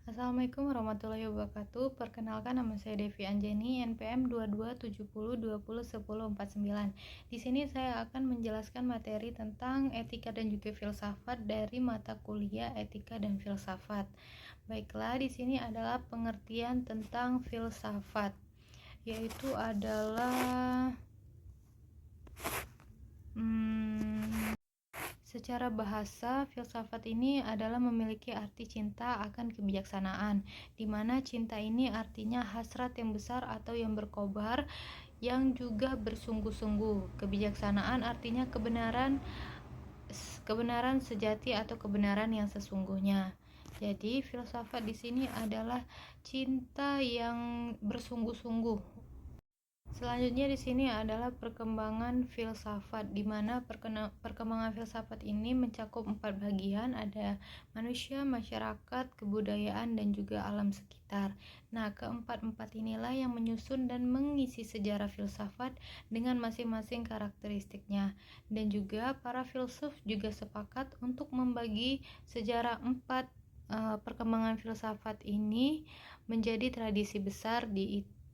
Assalamualaikum warahmatullahi wabarakatuh. Perkenalkan, nama saya Devi Anjani, NPM 2270201049. Di sini saya akan menjelaskan materi tentang etika dan juga filsafat dari mata kuliah Etika dan Filsafat. Baiklah, di sini adalah pengertian tentang filsafat, yaitu adalah secara bahasa, filsafat ini adalah memiliki arti cinta akan kebijaksanaan, di mana cinta ini artinya hasrat yang besar atau yang berkobar, yang juga bersungguh-sungguh. Kebijaksanaan artinya kebenaran sejati atau kebenaran yang sesungguhnya. Jadi, filsafat di sini adalah cinta yang bersungguh-sungguh. Selanjutnya di sini adalah perkembangan filsafat, di mana perkembangan filsafat ini mencakup 4 bagian, ada manusia, masyarakat, kebudayaan, dan juga alam sekitar. Nah, keempat-empat inilah yang menyusun dan mengisi sejarah filsafat dengan masing-masing karakteristiknya. Dan juga para filsuf juga sepakat untuk membagi sejarah perkembangan filsafat ini menjadi tradisi besar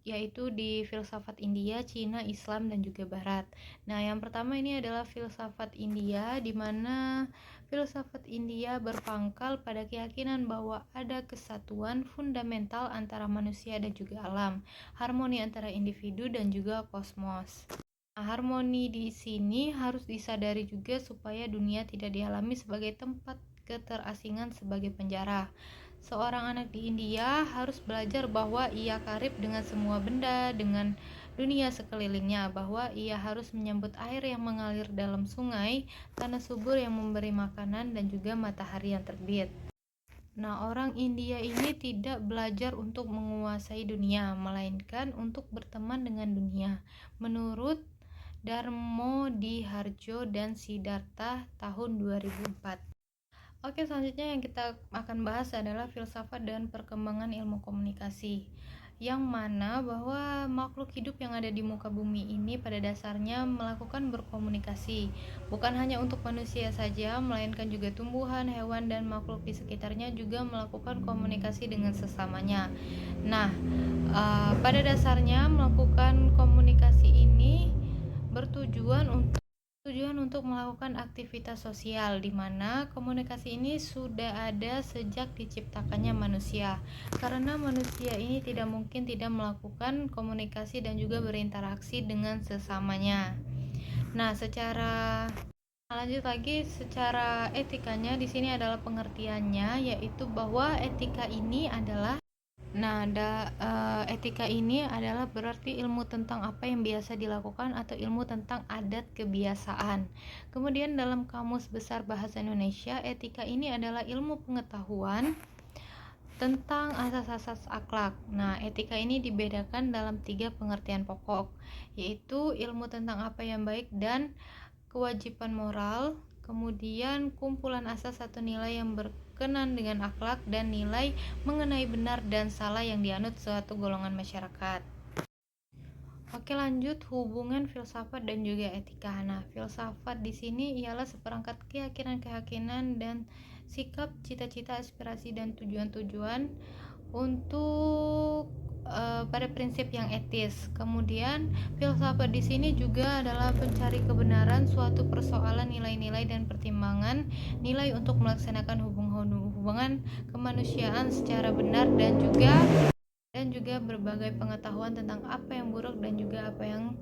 yaitu di filsafat India, Cina, Islam, dan juga Barat. Nah, yang pertama ini adalah filsafat India, di mana filsafat India berpangkal pada keyakinan bahwa ada kesatuan fundamental antara manusia dan juga alam, harmoni antara individu dan juga kosmos. Nah, harmoni di sini harus disadari juga supaya dunia tidak dialami sebagai tempat keterasingan sebagai penjara. Seorang anak di India harus belajar bahwa ia karib dengan semua benda, dengan dunia sekelilingnya, bahwa ia harus menyambut air yang mengalir dalam sungai, tanah subur yang memberi makanan, dan juga matahari yang terbit. Nah, orang India ini tidak belajar untuk menguasai dunia, melainkan untuk berteman dengan dunia. Menurut Darmo Diharjo dan Siddhartha tahun 2004. Oke, selanjutnya yang kita akan bahas adalah filsafat dan perkembangan ilmu komunikasi, yang mana bahwa makhluk hidup yang ada di muka bumi ini pada dasarnya melakukan berkomunikasi, bukan hanya untuk manusia saja, melainkan juga tumbuhan, hewan, dan makhluk di sekitarnya juga melakukan komunikasi dengan sesamanya. Nah, pada dasarnya melakukan komunikasi ini bertujuan untuk melakukan aktivitas sosial, di mana komunikasi ini sudah ada sejak diciptakannya manusia. Karena manusia ini tidak mungkin tidak melakukan komunikasi dan juga berinteraksi dengan sesamanya. Nah, lanjut lagi secara etikanya, di sini adalah pengertiannya, yaitu bahwa etika ini adalah berarti ilmu tentang apa yang biasa dilakukan atau ilmu tentang adat kebiasaan. Kemudian dalam Kamus Besar Bahasa Indonesia, etika ini adalah ilmu pengetahuan tentang asas-asas akhlak. Nah, etika ini dibedakan dalam 3 pengertian pokok, yaitu ilmu tentang apa yang baik dan kewajiban moral, kemudian kumpulan asas atau nilai yang berkenan dengan akhlak, dan nilai mengenai benar dan salah yang dianut suatu golongan masyarakat. Oke, lanjut hubungan filsafat dan juga etika. Nah, filsafat di sini ialah seperangkat keyakinan-keyakinan dan sikap, cita-cita, aspirasi, dan tujuan-tujuan untuk pada prinsip yang etis. Kemudian filsafat di sini juga adalah pencari kebenaran suatu persoalan, nilai-nilai dan pertimbangan nilai untuk melaksanakan hubungan kemanusiaan secara benar, dan juga berbagai pengetahuan tentang apa yang buruk dan juga apa yang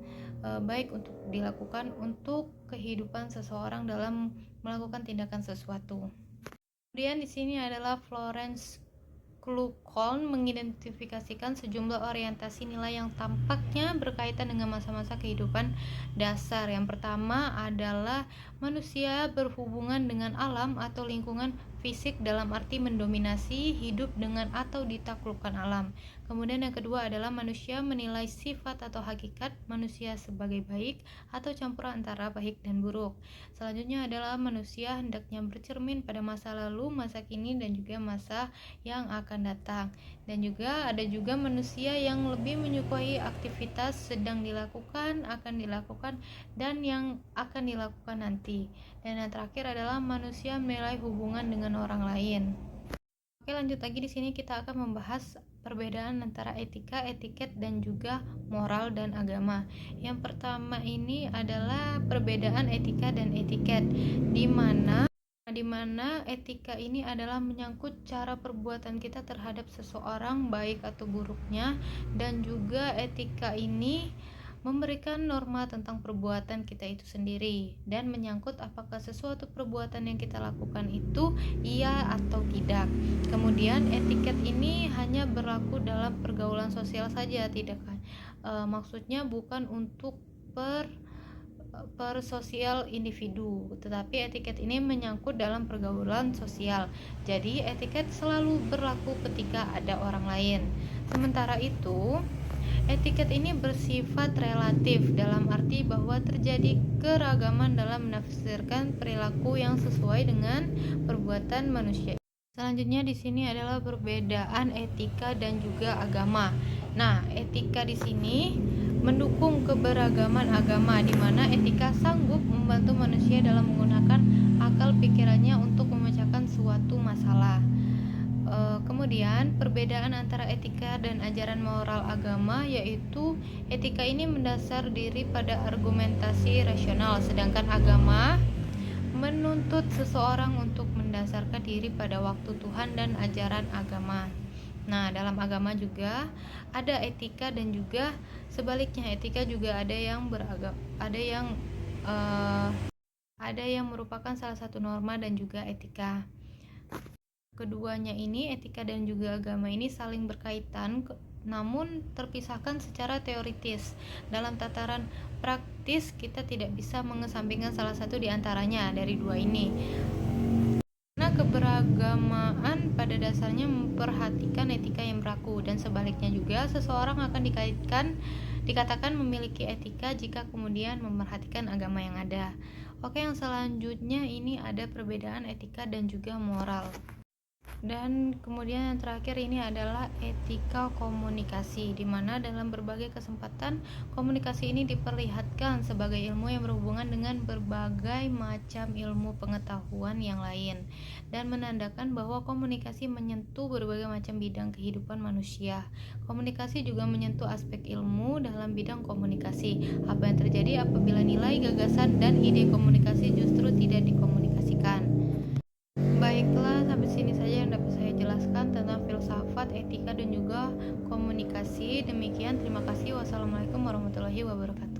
baik untuk dilakukan untuk kehidupan seseorang dalam melakukan tindakan sesuatu. Kemudian di sini adalah Florence Kluckhohn mengidentifikasikan sejumlah orientasi nilai yang tampaknya berkaitan dengan masa-masa kehidupan dasar. Yang pertama adalah manusia berhubungan dengan alam atau lingkungan fisik dalam arti mendominasi hidup dengan atau ditaklukkan alam. Kemudian yang kedua adalah manusia menilai sifat atau hakikat manusia sebagai baik atau campuran antara baik dan buruk. Selanjutnya adalah manusia hendaknya bercermin pada masa lalu, masa kini, dan juga masa yang akan datang. Dan juga ada juga manusia yang lebih menyukai aktivitas sedang dilakukan, akan dilakukan, dan yang akan dilakukan nanti. Dan yang terakhir adalah manusia menilai hubungan dengan orang lain. Oke, lanjut lagi di sini kita akan membahas perbedaan antara etika, etiket, dan juga moral dan agama. Yang pertama ini adalah perbedaan etika dan etiket, di mana etika ini adalah menyangkut cara perbuatan kita terhadap seseorang baik atau buruknya, dan juga etika ini memberikan norma tentang perbuatan kita itu sendiri dan menyangkut apakah sesuatu perbuatan yang kita lakukan itu iya atau tidak. Kemudian etiket ini hanya berlaku dalam pergaulan sosial saja, tidak kan? Maksudnya bukan untuk per sosial individu, tetapi etiket ini menyangkut dalam pergaulan sosial. Jadi etiket selalu berlaku ketika ada orang lain. Sementara itu, etiket ini bersifat relatif dalam arti bahwa terjadi keragaman dalam menafsirkan perilaku yang sesuai dengan perbuatan manusia. Selanjutnya di sini adalah perbedaan etika dan juga agama. Nah, etika di sini mendukung keberagaman agama, di mana etika sanggup membantu manusia dalam menggunakan akal pikirannya untuk memecahkan suatu masalah. Kemudian perbedaan antara etika dan ajaran moral agama, yaitu etika ini mendasar diri pada argumentasi rasional, sedangkan agama menuntut seseorang untuk mendasarkan diri pada waktu Tuhan dan ajaran agama. Nah, dalam agama juga ada etika dan juga sebaliknya, etika juga ada yang merupakan salah satu norma dan juga etika. Keduanya ini, etika dan juga agama ini saling berkaitan, namun terpisahkan secara teoritis. Dalam tataran praktis, kita tidak bisa mengesampingkan salah satu di antaranya dari dua ini. Karena keberagamaan pada dasarnya memperhatikan etika yang berlaku, dan sebaliknya juga seseorang akan dikatakan memiliki etika jika kemudian memerhatikan agama yang ada. Oke, yang selanjutnya ini ada perbedaan etika dan juga moral. Dan kemudian yang terakhir ini adalah etika komunikasi, di mana dalam berbagai kesempatan komunikasi ini diperlihatkan sebagai ilmu yang berhubungan dengan berbagai macam ilmu pengetahuan yang lain, dan menandakan bahwa komunikasi menyentuh berbagai macam bidang kehidupan manusia. Komunikasi juga menyentuh aspek ilmu dalam bidang komunikasi. Apa yang terjadi apabila nilai, gagasan, dan ide komunikasi justru tidak dikomunikasikan? Baiklah, sampai sini saja yang dapat saya jelaskan tentang filsafat, etika, dan juga komunikasi. Demikian, terima kasih. Wassalamualaikum warahmatullahi wabarakatuh.